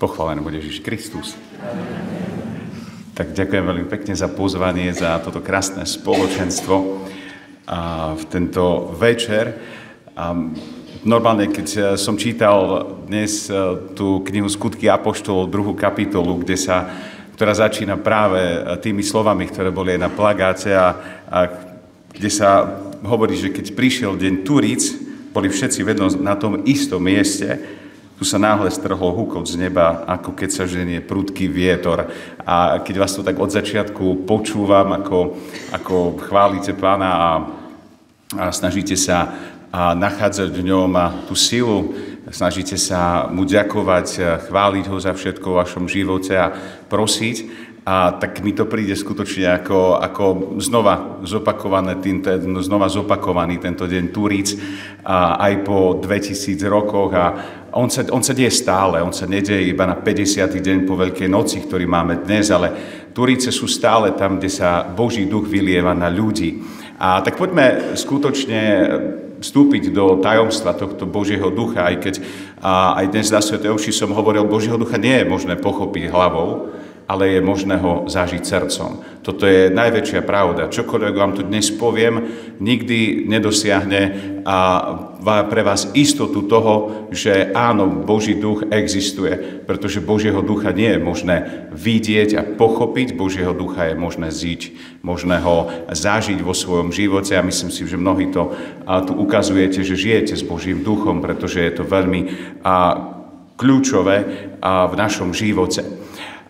Pochválený bude Ježiš Kristus. Tak ďakujem veľmi pekne za pozvanie, za toto krásne spoločenstvo v tento večer. Normálne, keď som čítal dnes tú knihu Skutky apoštolov, 2. kapitolu, ktorá začína práve tými slovami, ktoré boli aj na plagáte a kde sa hovorí, že keď prišiel deň Turíc, boli všetci na tom istom mieste. Tu sa náhle strhol húkot z neba, ako keď sa ženie prudký vietor. A keď vás to tak od začiatku počúvam, ako chválite Pána a snažíte sa nachádzať v ňom tú silu, snažíte sa mu ďakovať, chváliť ho za všetko v vašom živote a prosiť, tak mi to príde skutočne ako znova zopakovaný tento deň Turíc aj po 2000 rokoch a on sa deje stále, on sa nedeje iba na 50. deň po Veľkej noci, ktorý máme dnes, ale Turíce sú stále tam, kde sa Boží duch vylieva na ľudí. A tak poďme skutočne vstúpiť do tajomstva tohto Božieho ducha, aj keď aj dnes na Svätej omši som hovoril, Božieho ducha nie je možné pochopiť hlavou, ale je možné ho zažiť srdcom. Toto je najväčšia pravda. Čokoľvek vám tu dnes poviem, nikdy nedosiahne pre vás istotu toho, že áno, Boží duch existuje, pretože Božieho ducha nie je možné vidieť a pochopiť, Božieho ducha je možné žiť, možné ho zažiť vo svojom živote a myslím si, že mnohí to tu ukazujete, že žijete s Božím duchom, pretože je to veľmi kľúčové v našom živote.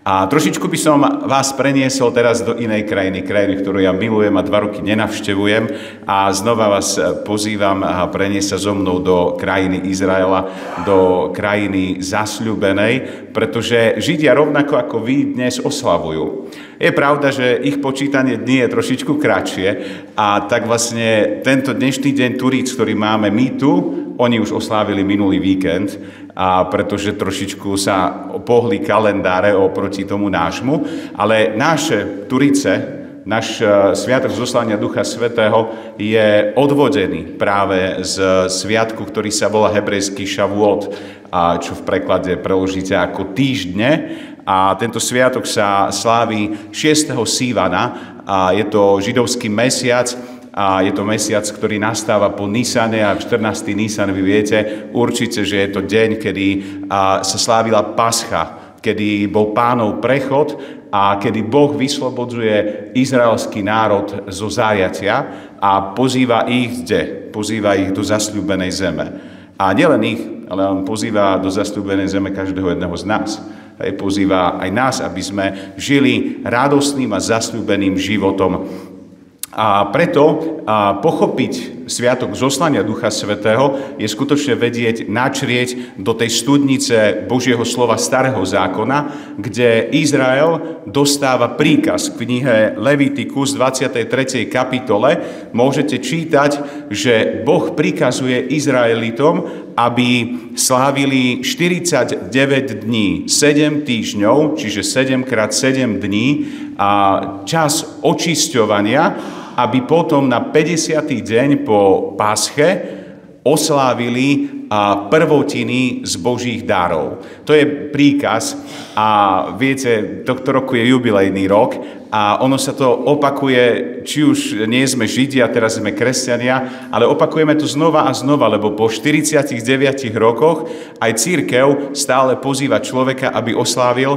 A trošičku by som vás preniesol teraz do inej krajiny, ktorú ja milujem a 2 roky nenavštevujem a znova vás pozývam a preniesť sa so mnou do krajiny Izraela, do krajiny zasľúbenej, pretože Židia rovnako ako vy dnes oslavujú. Je pravda, že ich počítanie dní je trošičku kratšie a tak vlastne tento dnešný deň Turíc, ktorý máme my tu, oni už oslávili minulý víkend, pretože trošičku sa pohli kalendáre oproti tomu nášmu, ale naše Turíce, náš sviatok zoslania Ducha Svätého je odvodený práve z sviatku, ktorý sa volá hebrejský Šavuot, čo v preklade preložíte ako týždne. A tento sviatok sa slávi 6. Sívana, je to židovský mesiac, a je to mesiac, ktorý nastáva po Nisane a 14. Nisan, vy viete určite, že je to deň, kedy sa slávila Pascha, kedy bol Pánov prechod a kedy Boh vyslobodzuje izraelský národ zo zajatia a pozýva ich do zasľúbenej zeme. A nielen ich, ale on pozýva do zasľúbenej zeme každého jedného z nás. Pozýva aj nás, aby sme žili radostným a zasľúbeným životom. A preto pochopiť sviatok zoslania Ducha Svätého je skutočne vedieť načrieť do tej studnice Božieho slova Starého zákona, kde Izrael dostáva príkaz. V knihe Levitikus 23. kapitole môžete čítať, že Boh prikazuje Izraelitom, aby slávili 49 dní, 7 týždňov, čiže 7x7 dní a čas očisťovania, aby potom na 50. deň po Pasche oslávili prvotiny z Božích darov. To je príkaz a viete, tohto roku je jubilejný rok a ono sa to opakuje, či už nie sme Židia, teraz sme kresťania, ale opakujeme to znova a znova, lebo po 49 rokoch aj cirkev stále pozýva človeka, aby oslávil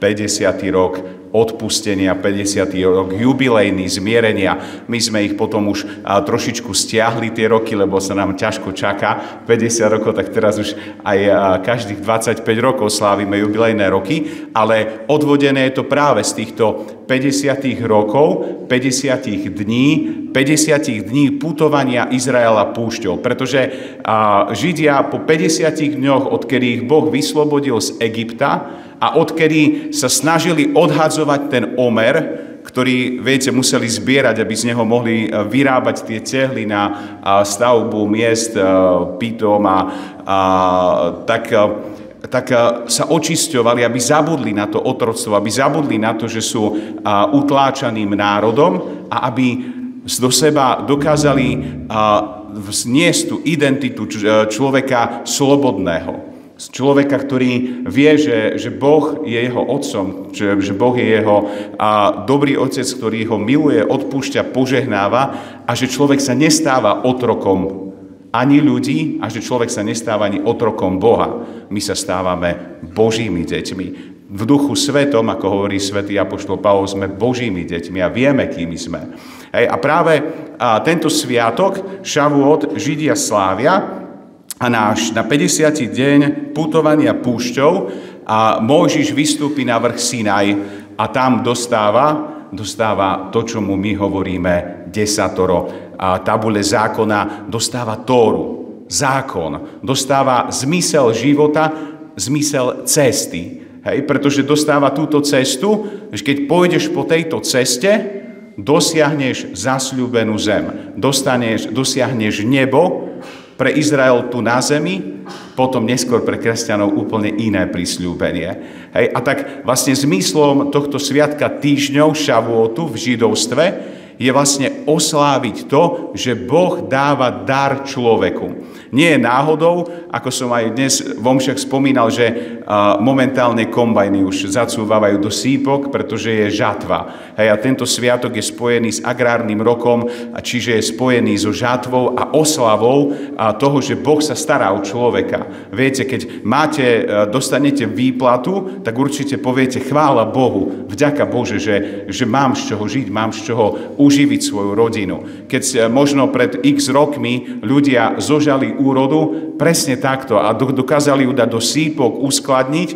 50. rok odpustenia, 50. rok jubilejný, zmierenia. My sme ich potom už trošičku stiahli tie roky, lebo sa nám ťažko čaká 50 rokov, tak teraz už aj každých 25 rokov slávime jubilejné roky, ale odvodené je to práve z týchto 50 rokov, 50 dní putovania Izraela púšťou, pretože Židia po 50 dňoch, odkedy ich Boh vyslobodil z Egypta, a odkedy sa snažili odhadzovať ten omer, ktorý, viete, museli zbierať, aby z neho mohli vyrábať tie cehly na stavbu miest, Pitom tak sa očisťovali, aby zabudli na to otroctvo, aby zabudli na to, že sú utláčaným národom a aby do seba dokázali vniesť tú identitu človeka slobodného. Človeka, ktorý vie, že Boh je jeho otcom, že Boh je jeho dobrý otec, ktorý ho miluje, odpúšťa, požehnáva a že človek sa nestáva otrokom ani ľudí a že človek sa nestáva ani otrokom Boha. My sa stávame Božími deťmi. V Duchu Svetom, ako hovorí svätý apoštol Pavol, sme Božími deťmi a vieme, kým sme. A práve tento sviatok, Šavuot, Židia slávia a na 50. deň putovania púšťou a Mojžiš vystúpi na vrch Sinaj a tam dostáva to, čo mu my hovoríme desatoro. A tabule zákona, dostáva Tóru, zákon, dostáva zmysel života, zmysel cesty. Hej, pretože dostáva túto cestu, že keď pôjdeš po tejto ceste, dosiahneš zasľúbenú zem, dosiahneš nebo pre Izrael tu na zemi, potom neskôr pre kresťanov úplne iné prisľúbenie. Hej, a tak vlastne zmyslom tohto sviatka týždňov Šavuotu v židovstve je vlastne osláviť to, že Boh dáva dar človeku. Nie je náhodou, ako som aj dnes vo omšiach spomínal, že momentálne kombajny už zacúvavajú do sípok, pretože je žatva. Hej, a tento sviatok je spojený s agrárnym rokom, čiže je spojený so žatvou a oslavou toho, že Boh sa stará o človeka. Viete, keď dostanete výplatu, tak určite poviete chvála Bohu, vďaka Bože, že mám z čoho žiť, mám z čoho uživiť svoju rodinu. Keď možno pred x rokmi ľudia zožali úrodu presne takto a dokázali ju dať do sípok, uskladniť,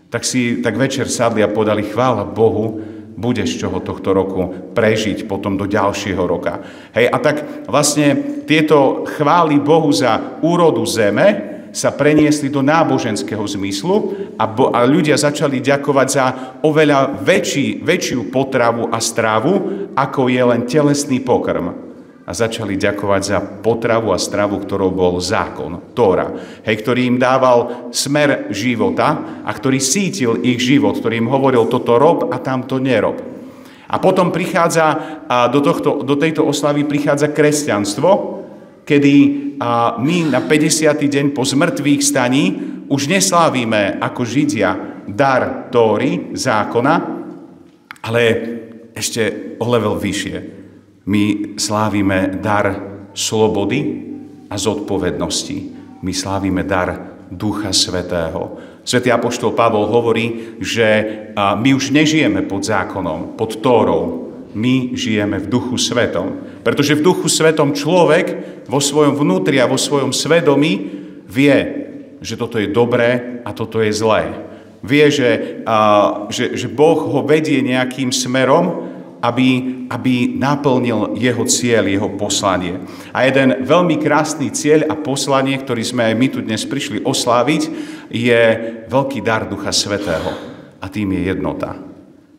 tak večer sadli a podali chvála Bohu, budeš čoho tohto roku prežiť potom do ďalšieho roka. Hej, a tak vlastne tieto chvály Bohu za úrodu zeme sa preniesli do náboženského zmyslu a ľudia začali ďakovať za oveľa väčšiu potravu a stravu, ako je len telesný pokrm. A začali ďakovať za potravu a stravu, ktorou bol zákon, Tóra, ktorý im dával smer života a ktorý sítil ich život, ktorý im hovoril toto rob a tamto nerob. A potom prichádza do tejto oslavy prichádza kresťanstvo, kedy my na 50. deň po zmrtvých staní už neslávime ako Židia dar Tóry, zákona, ale ešte o level vyššie. My slávime dar slobody a zodpovednosti. My slávime dar Ducha Svätého. Svätý apoštol Pavol hovorí, že my už nežijeme pod zákonom, pod Tórou. My žijeme v Duchu Svätom. Pretože v Duchu Svätom človek vo svojom vnútri a vo svojom svedomí vie, že toto je dobré a toto je zlé. Vie, že Boh ho vedie nejakým smerom, aby naplnil jeho cieľ, jeho poslanie. A jeden veľmi krásny cieľ a poslanie, ktorý sme aj my tu dnes prišli osláviť, je veľký dar Ducha Svätého. A tým je jednota.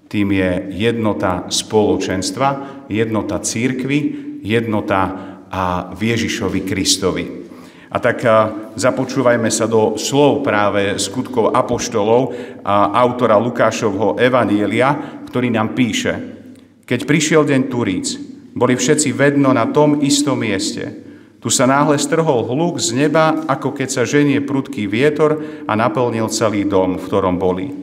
Tým je jednota spoločenstva, jednota cirkvi, jednota v Ježišovi Kristovi. A tak započúvajme sa do slov práve skutkov apoštolov a autora Lukášovho evanjelia, ktorý nám píše: Keď prišiel deň Turíc, boli všetci vedno na tom istom mieste. Tu sa náhle strhol hluk z neba, ako keď sa ženie prudký vietor a naplnil celý dom, v ktorom boli.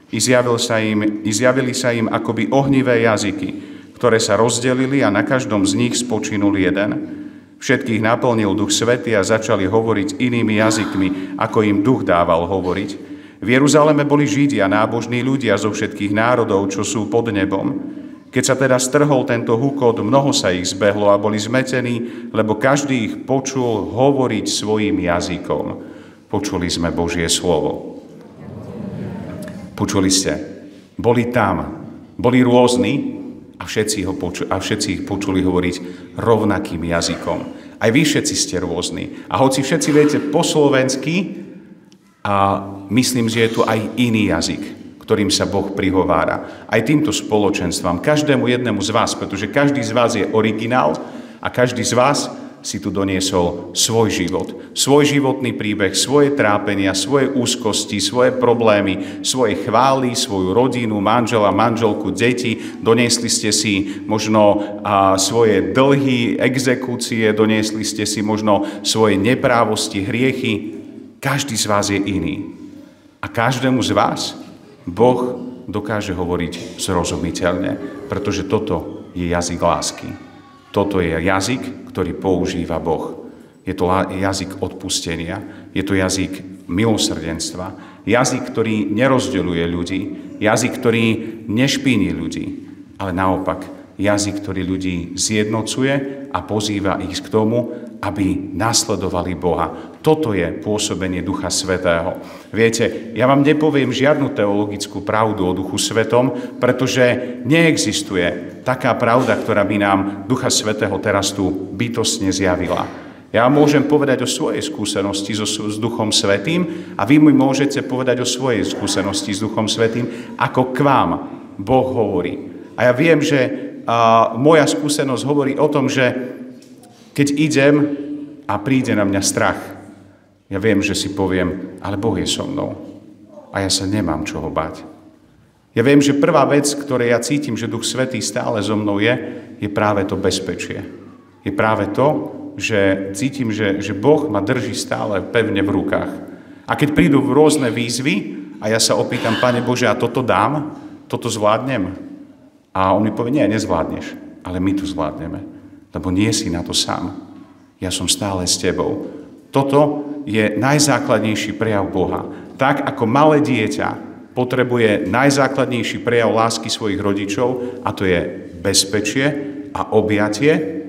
Izjavili sa im akoby ohnivé jazyky, ktoré sa rozdelili a na každom z nich spočinul jeden. Všetkých naplnil Duch Svätý a začali hovoriť inými jazykmi, ako im Duch dával hovoriť. V Jeruzaleme boli Židia, nábožní ľudia zo všetkých národov, čo sú pod nebom. Keď sa teda strhol tento hukot, mnoho sa ich zbehlo a boli zmetení, lebo každý ich počul hovoriť svojím jazykom. Počuli sme Božie slovo. Počuli ste, boli tam, boli rôzni a všetci ich počuli hovoriť rovnakým jazykom. Aj vy všetci ste rôzni. A hoci všetci viete po slovensky, a myslím, že je tu aj iný jazyk, ktorým sa Boh prihovára. Aj týmto spoločenstvám, každému jednému z vás, pretože každý z vás je originál a každý z vás si tu doniesol svoj život. Svoj životný príbeh, svoje trápenia, svoje úzkosti, svoje problémy, svoje chvály, svoju rodinu, manžela, manželku, deti. Doniesli ste si možno svoje dlhy, exekúcie, doniesli ste si možno svoje neprávosti, hriechy. Každý z vás je iný. A každému z vás Boh dokáže hovoriť zrozumiteľne, pretože toto je jazyk lásky. Toto je jazyk, ktorý používa Boh. Je to jazyk odpustenia, je to jazyk milosrdenstva, jazyk, ktorý nerozdeľuje ľudí, jazyk, ktorý nešpíni ľudí, ale naopak jazyk, ktorý ľudí zjednocuje a pozýva ich k tomu, aby nasledovali Boha. Toto je pôsobenie Ducha Svätého. Viete, ja vám nepoviem žiadnu teologickú pravdu o Duchu Svätom, pretože neexistuje taká pravda, ktorá by nám Ducha Svätého teraz tu bytostne zjavila. Ja vám môžem povedať o svojej skúsenosti s Duchom Svätým a vy mi môžete povedať o svojej skúsenosti s Duchom Svätým, ako k vám Boh hovorí. A ja viem, že moja skúsenosť hovorí o tom, že keď idem a príde na mňa strach, ja viem, že si poviem, ale Boh je so mnou a ja sa nemám čoho báť. Ja viem, že prvá vec, ktorej ja cítim, že Duch Svätý stále so mnou je práve to bezpečie. Je práve to, že cítim, že Boh ma drží stále pevne v rukách. A keď prídu rôzne výzvy a ja sa opýtam, Pane Bože, a toto dám? Toto zvládnem? A on mi povie, nie, nezvládneš, ale my to zvládneme, lebo nie si na to sám. Ja som stále s tebou. Toto je najzákladnejší prejav Boha. Tak, ako malé dieťa potrebuje najzákladnejší prejav lásky svojich rodičov, a to je bezpečie a objatie,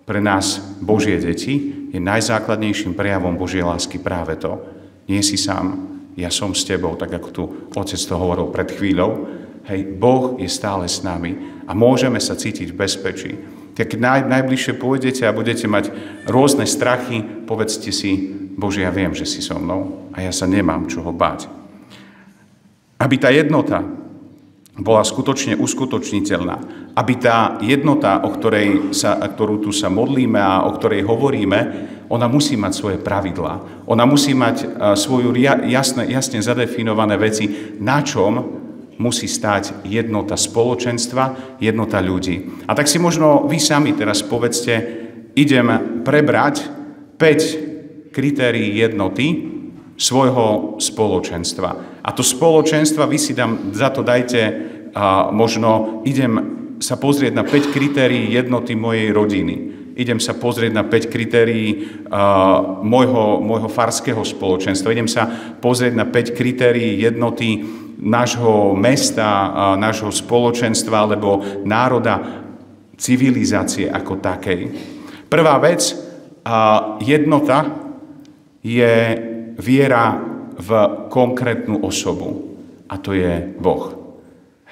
pre nás, Božie deti, je najzákladnejším prejavom Božej lásky práve to. Nie si sám, ja som s tebou, tak ako tu otec to hovoril pred chvíľou. Hej, Boh je stále s nami a môžeme sa cítiť v bezpečí. Keď najbližšie pôjdete a budete mať rôzne strachy, povedzte si, Bože, ja viem, že si so mnou a ja sa nemám čoho báť. Aby tá jednota bola skutočne uskutočniteľná, aby tá jednota, ktorú tu sa modlíme a o ktorej hovoríme, ona musí mať svoje pravidlá. Ona musí mať svoju jasne zadefinované veci, na čom musí stáť jednota spoločenstva, jednota ľudí. A tak si možno vy sami teraz povedzte, idem prebrať 5 kritérií jednoty svojho spoločenstva. A to spoločenstva, vy si za to dajte, možno idem sa pozrieť na 5 kritérií jednoty mojej rodiny. Idem sa pozrieť na 5 kritérií môjho farského spoločenstva. Idem sa pozrieť na 5 kritérií jednoty nášho mesta, nášho spoločenstva alebo národa, civilizácie ako takej. Prvá vec, jednota je viera v konkrétnu osobu. A to je Boh.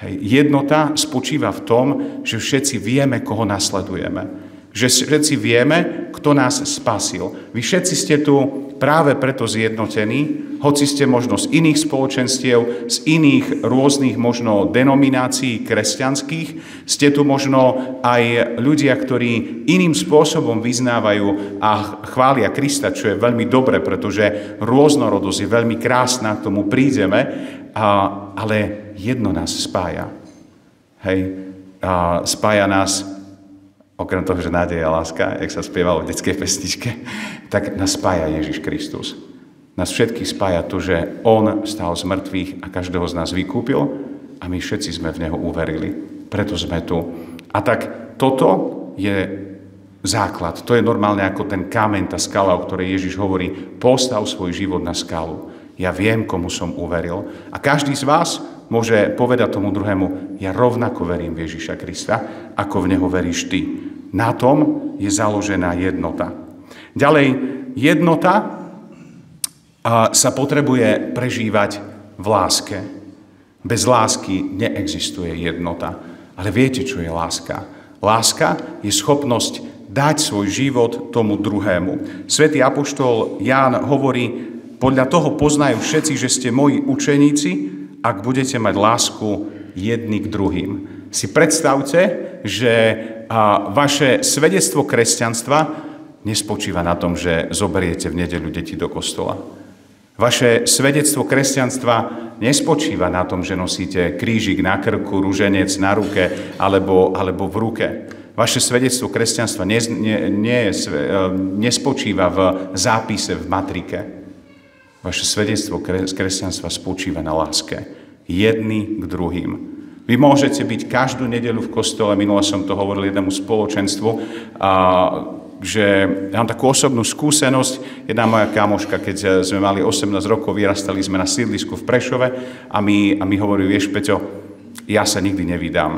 Jednota spočíva v tom, že všetci vieme, koho nasledujeme. Že všetci vieme, kto nás spasil. Vy všetci ste tu práve preto zjednotení, hoci ste možno z iných spoločenstiev, z iných rôznych možno denominácií kresťanských, ste tu možno aj ľudia, ktorí iným spôsobom vyznávajú a chvália Krista, čo je veľmi dobre, pretože rôznorodosť je veľmi krásna, k tomu prídeme, ale jedno nás spája. Spája nás, okrem toho, že nádej a láska, jak sa spievalo v detskej pesničke, tak nás spája Ježiš Kristus. Nás všetkých spája to, že on stál z mŕtvych a každého z nás vykúpil a my všetci sme v neho uverili. Preto sme tu. A tak toto je základ. To je normálne ako ten kameň, tá skala, o ktorej Ježiš hovorí, postav svoj život na skalu. Ja viem, komu som uveril. A každý z vás môže povedať tomu druhému, ja rovnako verím v Ježiša Krista, ako v neho veríš ty. Na tom je založená jednota. Ďalej, jednota sa potrebuje prežívať v láske. Bez lásky neexistuje jednota. Ale viete, čo je láska? Láska je schopnosť dať svoj život tomu druhému. Svätý apoštol Ján hovorí, podľa toho poznajú všetci, že ste moji učeníci, ak budete mať lásku jedni k druhým. Si predstavte, že vaše svedectvo kresťanstva nespočíva na tom, že zoberiete v nedeľu deti do kostola. Vaše svedectvo kresťanstva nespočíva na tom, že nosíte krížik na krku, ruženec na ruke alebo v ruke. Vaše svedectvo kresťanstva nespočíva v zápise v matrike. Vaše svedectvo z kresťanstva spočíva na láske. Jedni k druhým. Vy môžete byť každú nedeľu v kostole, minule som to hovoril jednému spoločenstvu, že ja mám takú osobnú skúsenosť. Jedna moja kamoška, keď sme mali 18 rokov, vyrastali sme na sídlisku v Prešove a mi hovorí, vieš, Peťo, ja sa nikdy nevydám.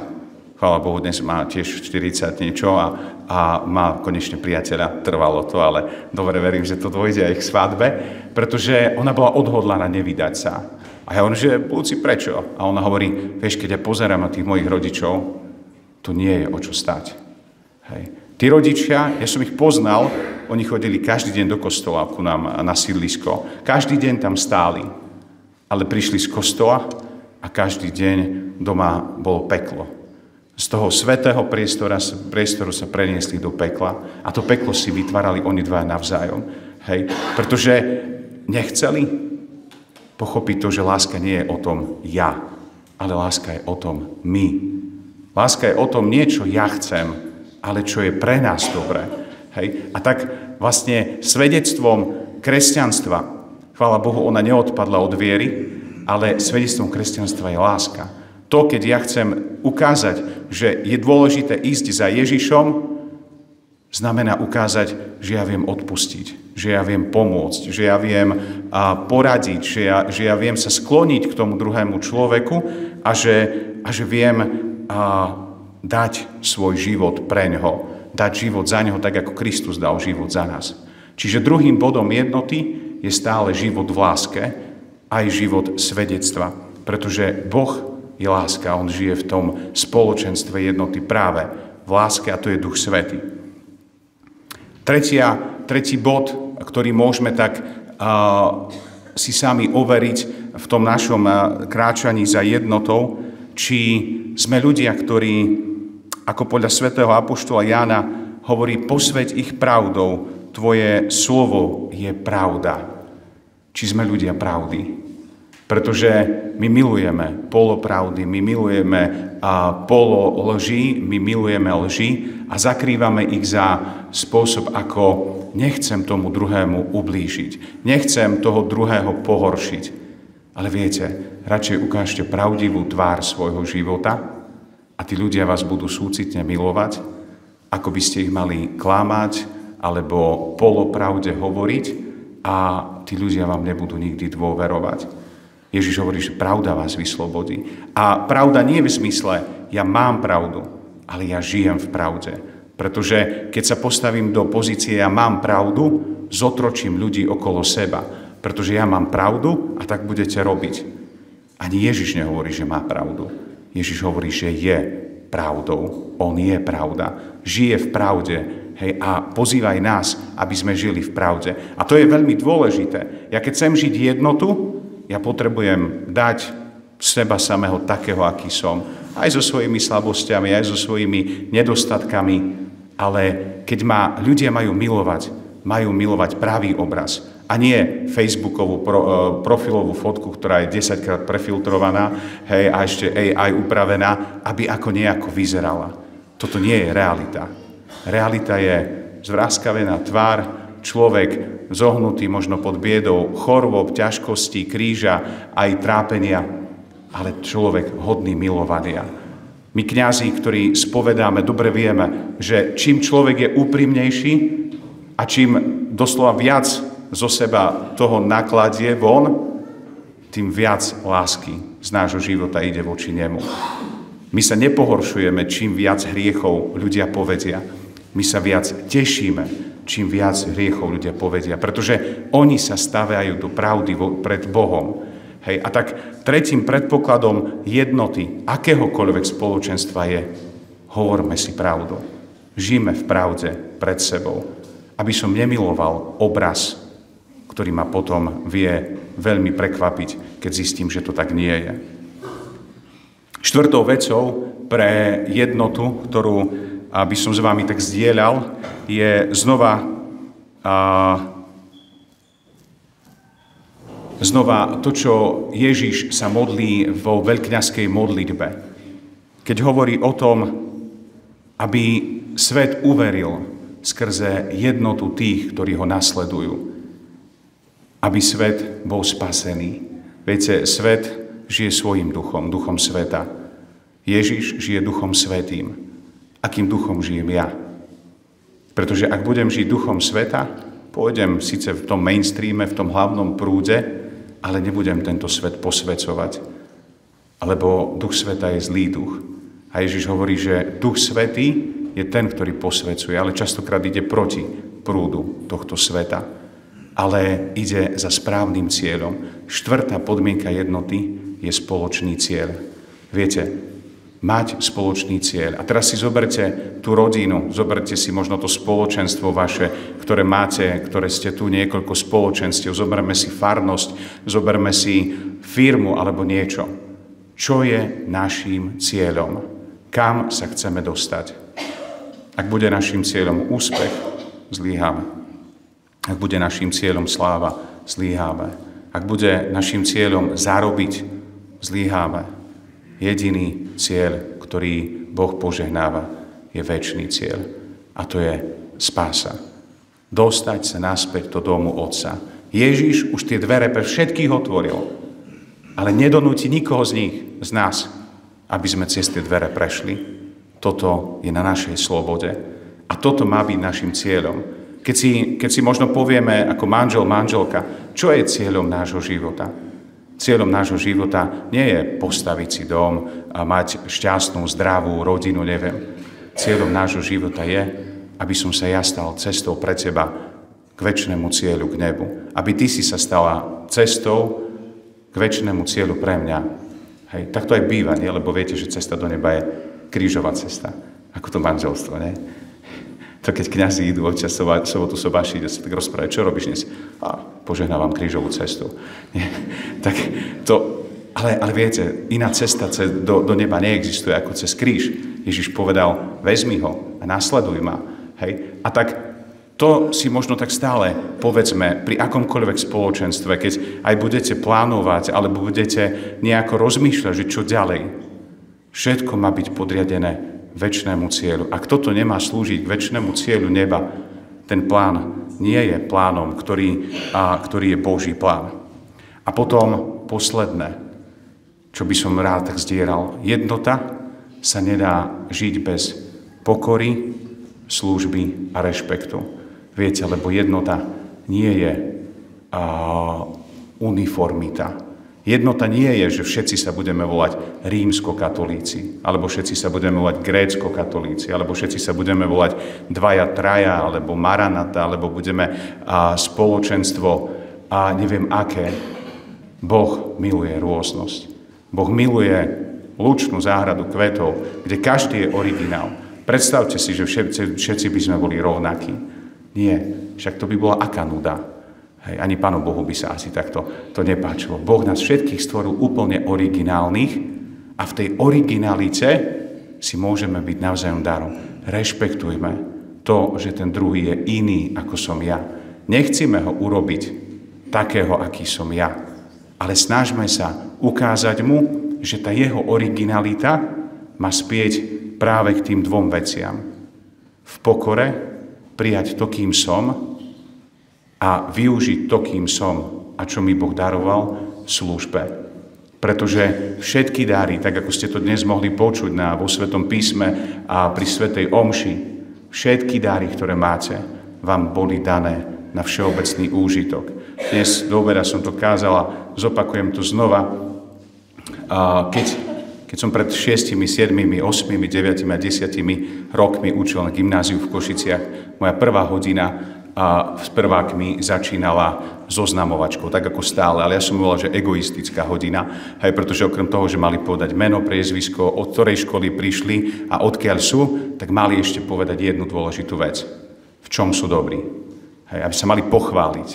Chvála Bohu, dnes má tiež 40 niečo a má konečne priateľa. Trvalo to, ale dobre verím, že to dôjde aj k svadbe, pretože ona bola odhodlaná nevydať sa. A ja hovorím, že Lúci, prečo? A ona hovorí, vieš, keď ja pozerám na tých mojich rodičov, to nie je o čo stať. Hej. Tí rodičia, ja som ich poznal, oni chodili každý deň do kostola ku nám na sídlisko. Každý deň tam stáli, ale prišli z kostola a každý deň doma bolo peklo. Z toho svätého priestoru sa preniesli do pekla a to peklo si vytvárali oni dvaja navzájom. Hej? Pretože nechceli pochopiť to, že láska nie je o tom ja, ale láska je o tom my. Láska je o tom nie, čo ja chcem, ale čo je pre nás dobré. Hej? A tak vlastne svedectvom kresťanstva, chvála Bohu, ona neodpadla od viery, ale svedectvom kresťanstva je láska. To, keď ja chcem ukázať, že je dôležité ísť za Ježišom, znamená ukázať, že ja viem odpustiť, že ja viem pomôcť, že ja viem poradiť, že ja viem sa skloniť k tomu druhému človeku a že viem dať svoj život pre ňoho, dať život za ňoho, tak ako Kristus dal život za nás. Čiže druhým bodom jednoty je stále život v láske, aj život svedectva, pretože Boh je láska, on žije v tom spoločenstve jednoty práve v láske a to je Duch Svätý. Tretí bod, ktorý môžeme tak si sami overiť v tom našom kráčaní za jednotou, či sme ľudia, ktorí, ako podľa svätého apoštola Jána hovorí, posväť ich pravdou, tvoje slovo je pravda. Či sme ľudia pravdy. Pretože my milujeme polopravdy, my milujeme pololží, my milujeme lži a zakrývame ich za spôsob, ako nechcem tomu druhému ublížiť. Nechcem toho druhého pohoršiť. Ale viete, radšej ukážte pravdivú tvár svojho života a tí ľudia vás budú súcitne milovať, ako by ste ich mali klamať alebo polopravde hovoriť a tí ľudia vám nebudú nikdy dôverovať. Ježiš hovorí, že pravda vás vyslobodí. A pravda nie je v zmysle, ja mám pravdu, ale ja žijem v pravde. Pretože keď sa postavím do pozície, ja mám pravdu, zotročím ľudí okolo seba. Pretože ja mám pravdu a tak budete robiť. Ani Ježiš nehovorí, že má pravdu. Ježiš hovorí, že je pravdou. On je pravda. Žije v pravde. Hej, a pozývaj nás, aby sme žili v pravde. A to je veľmi dôležité. Ja keď chcem žiť jednotu, ja potrebujem dať seba samého takého, aký som. Aj so svojimi slabosťami, aj so svojimi nedostatkami. Ale keď ma ľudia majú milovať pravý obraz. A nie Facebookovú profilovú fotku, ktorá je 10-krát prefiltrovaná, hej, a ešte AI upravená, aby ako nejako vyzerala. Toto nie je realita. Realita je zvráskavená tvár, človek zohnutý možno pod biedou chorôb, ťažkostí, kríža, aj trápenia, ale človek hodný milovania. My kňazi, ktorí spovedáme, dobre vieme, že čím človek je úprimnejší a čím doslova viac zo seba toho nakladie von, tým viac lásky z nášho života ide voči nemu. My sa nepohoršujeme, čím viac hriechov ľudia povedia. My sa viac tešíme, čím viac hriechov ľudia povedia, pretože oni sa staviajú do pravdy pred Bohom. Hej, a tak tretím predpokladom jednoty akéhokoľvek spoločenstva je hovorme si pravdu. Žijeme v pravde pred sebou, aby som nemiloval obraz, ktorý ma potom vie veľmi prekvapiť, keď zistím, že to tak nie je. Štvrtou vecou pre jednotu, ktorú by som s vami tak zdieľal, je znova to, čo Ježiš sa modlí vo veľkňazskej modlitbe. Keď hovorí o tom, aby svet uveril skrze jednotu tých, ktorí ho nasledujú. aby svet bol spasený. Viete, svet žije svojím duchom, duchom sveta. Ježiš žije duchom svätým. Akým duchom žijem ja? Pretože ak budem žiť duchom sveta, pôjdem síce v tom mainstreame, v tom hlavnom prúde, ale nebudem tento svet posvecovať. Alebo duch sveta je zlý duch. A Ježiš hovorí, že duch svätý je ten, ktorý posvecuje, ale častokrát ide proti prúdu tohto sveta. Ale ide za správnym cieľom. Štvrtá podmienka jednoty je spoločný cieľ. Viete, mať spoločný cieľ. A teraz si zoberte tú rodinu, zoberte si možno to spoločenstvo vaše, ktoré máte, ktoré ste tu, niekoľko spoločenstiev, zoberme si farnosť, zoberme si firmu alebo niečo. Čo je naším cieľom? Kam sa chceme dostať? Ak bude našim cieľom úspech, zlyháme. Ak bude našim cieľom sláva, zlyháme. Ak bude našim cieľom zarobiť, zlyháme. Jediný cieľ, ktorý Boh požehnáva, je večný cieľ. A to je spása. Dostať sa naspäť do domu Otca. Ježiš už tie dvere pre všetkých otvoril, ale nedonúti nikoho z nich, z nás, aby sme cez tie dvere prešli. Toto je na našej slobode. A toto má byť našim cieľom. Keď si možno povieme ako manžel, manželka, čo je cieľom nášho života? Cieľom nášho života nie je postaviť si dom a mať šťastnú, zdravú rodinu, neviem. Cieľom nášho života je, aby som sa ja stal cestou pred teba k večnému cieľu, k nebu. Aby ty si sa stala cestou k večnému cieľu pre mňa. Hej, tak to aj býva, nie? Lebo viete, že cesta do neba je krížová cesta. Ako to manželstvo, nie? To keď kňazi idú občas sobotu sobášiť, sa tak rozprávajú, čo robíš dnes? Požehnávam krížovú cestu. Nie? Tak to, ale viete, iná cesta do neba neexistuje ako cez kríž. Ježiš povedal, vezmi ho a nasleduj ma. Hej? A tak to si možno tak stále povedzme pri akomkoľvek spoločenstve, keď aj budete plánovať, alebo budete nejako rozmýšľať, že čo ďalej. Všetko má byť podriadené večnému cieľu. Ak toto nemá slúžiť k večnému cieľu neba, ten plán nie je plánom, ktorý je Boží plán. A potom posledné, čo by som rád tak zdieral. Jednota sa nedá žiť bez pokory, služby a rešpektu. Viete, lebo jednota nie je uniformita. Jednota nie je, že všetci sa budeme volať rímskokatolíci, alebo všetci sa budeme volať gréckokatolíci, alebo všetci sa budeme volať dvaja, traja, alebo maranata, alebo budeme spoločenstvo a neviem aké. Boh miluje rôznosť. Boh miluje lučnú záhradu kvetov, kde každý je originál. Predstavte si, že všetci by sme boli rovnakí. Nie, však to by bola aká nuda. Hej, ani Pánu Bohu by sa asi takto to nepáčilo. Boh nás všetkých stvoril úplne originálnych a v tej originalite si môžeme byť navzájom darom. Rešpektujme to, že ten druhý je iný, ako som ja. Nechcíme ho urobiť takého, aký som ja, ale snažme sa ukázať mu, že tá jeho originalita má spieť práve k tým dvom veciam. V pokore prijať to, kým som, a využiť to, kým som a čo mi Boh daroval v službe. Pretože všetky dary, tak ako ste to dnes mohli počuť vo Svetom písme a pri Svätej omši, všetky dary, ktoré máte, vám boli dané na všeobecný úžitok. Dnes do obeda som to kázala, zopakujem to znova. Keď som pred 6, 7, 8, 9 a 10 rokmi učil na gymnáziu v Košiciach, moja prvá hodina a s prvákmi začínala zoznamovačkou, tak ako stále, ale ja som volal, že egoistická hodina, aj pretože okrem toho, že mali povedať meno, priezvisko, od ktorej školy prišli a odkiaľ sú, tak mali ešte povedať jednu dôležitú vec. V čom sú dobrí. Hej, aby sa mali pochváliť.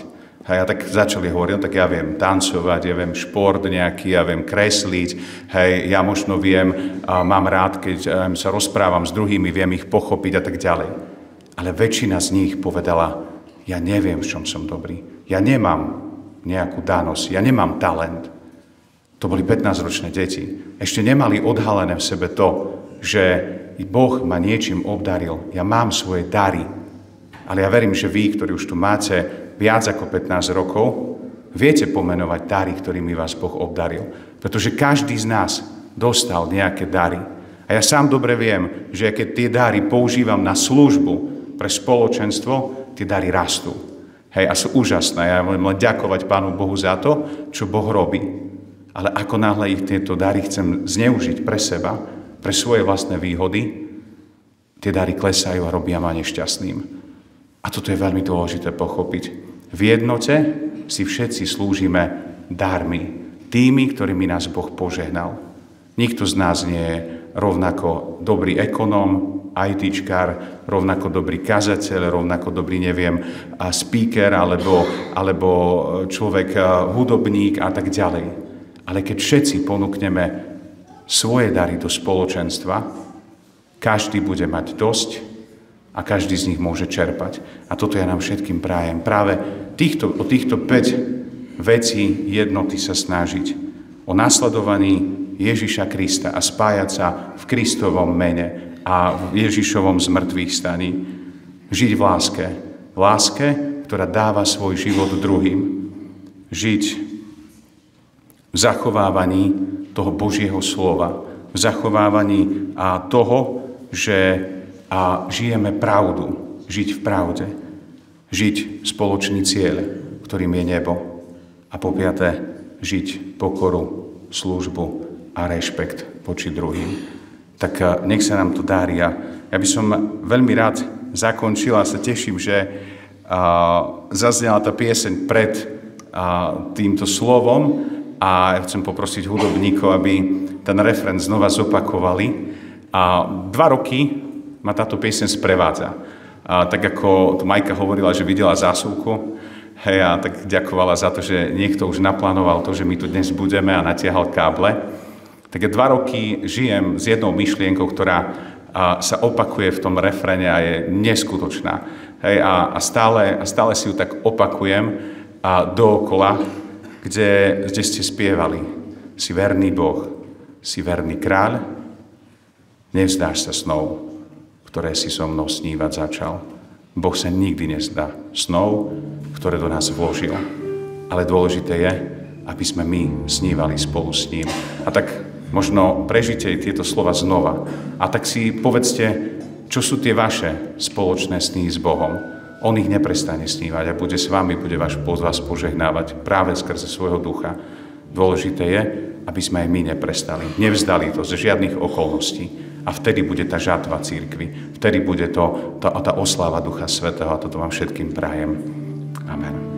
Hej, a tak začali hovoriť, no tak ja viem tancovať, ja viem šport nejaký, ja viem kresliť, hej, ja možno viem, mám rád, keď sa rozprávam s druhými, viem ich pochopiť a tak ďalej. Ale väčšina z nich povedala, ja neviem, v čom som dobrý. Ja nemám nejakú danosť, ja nemám talent. To boli 15-ročné deti. Ešte nemali odhalené v sebe to, že Boh ma niečím obdaril. Ja mám svoje dary. Ale ja verím, že vy, ktorí už tu máte viac ako 15 rokov, viete pomenovať dary, ktorými vás Boh obdaril. Pretože každý z nás dostal nejaké dary. A ja sám dobre viem, že keď tie dary používam na službu pre spoločenstvo, tie dary rastú. Hej, a sú úžasné. Ja môžem len ďakovať Pánu Bohu za to, čo Boh robí. Ale ako náhle ich tieto dary chcem zneužiť pre seba, pre svoje vlastné výhody, tie dary klesajú a robia ma nešťastným. A toto je veľmi dôležité pochopiť. V jednote si všetci slúžime darmi, tými, ktorými nás Boh požehnal. Nikto z nás nie je rovnako dobrý ekonóm, ITčkár, rovnako dobrý kazateľ, rovnako dobrý, speaker, alebo človek hudobník a tak ďalej. Ale keď všetci ponúkneme svoje dary do spoločenstva, každý bude mať dosť a každý z nich môže čerpať. A toto ja nám všetkým prajem. Práve o týchto 5 vecí jednoty sa snažiť. O nasledovaní Ježiša Krista a spájať sa v Kristovom mene a v Ježišovom zmrtvých staní. Žiť v láske. V láske, ktorá dáva svoj život druhým. Žiť v zachovávaní toho Božieho slova. V zachovávaní toho, že žijeme pravdu. Žiť v pravde. Žiť spoločný cieľ, ktorým je nebo. A po piate, žiť pokoru, službu a rešpekt voči druhým. Tak nech sa nám to darí. Ja by som veľmi rád zakončil a sa teším, že zaznela tá pieseň pred týmto slovom a ja chcem poprosiť hudobníkov, aby ten refrén znova zopakovali. 2 roky ma táto pieseň sprevádza. Tak ako tu Majka hovorila, že videla zásuvku, hej, a tak ďakovala za to, že niekto už naplánoval to, že my tu dnes budeme a natiahal káble. Tak 2 roky žijem s jednou myšlienkou, ktorá sa opakuje v tom refréne a je neskutočná. Hej, a stále si ju tak opakujem dookola, kde ste spievali. Si verný Boh, si verný kráľ, nevzdáš sa snov, ktoré si so mnou snívať začal. Boh sa nikdy nezdá snov, ktoré do nás vložil. Ale dôležité je, aby sme my snívali spolu s ním. A tak možno prežite tieto slova znova. A tak si povedzte, čo sú tie vaše spoločné sny s Bohom. On ich neprestane snívať a bude s vami, bude vás požehnávať práve skrze svojho ducha. Dôležité je, aby sme aj my neprestali. Nevzdali to ze žiadnych okolností. A vtedy bude tá žatva cirkvi. Vtedy bude tá oslava Ducha Svätého. A toto vám všetkým prajem. Amen.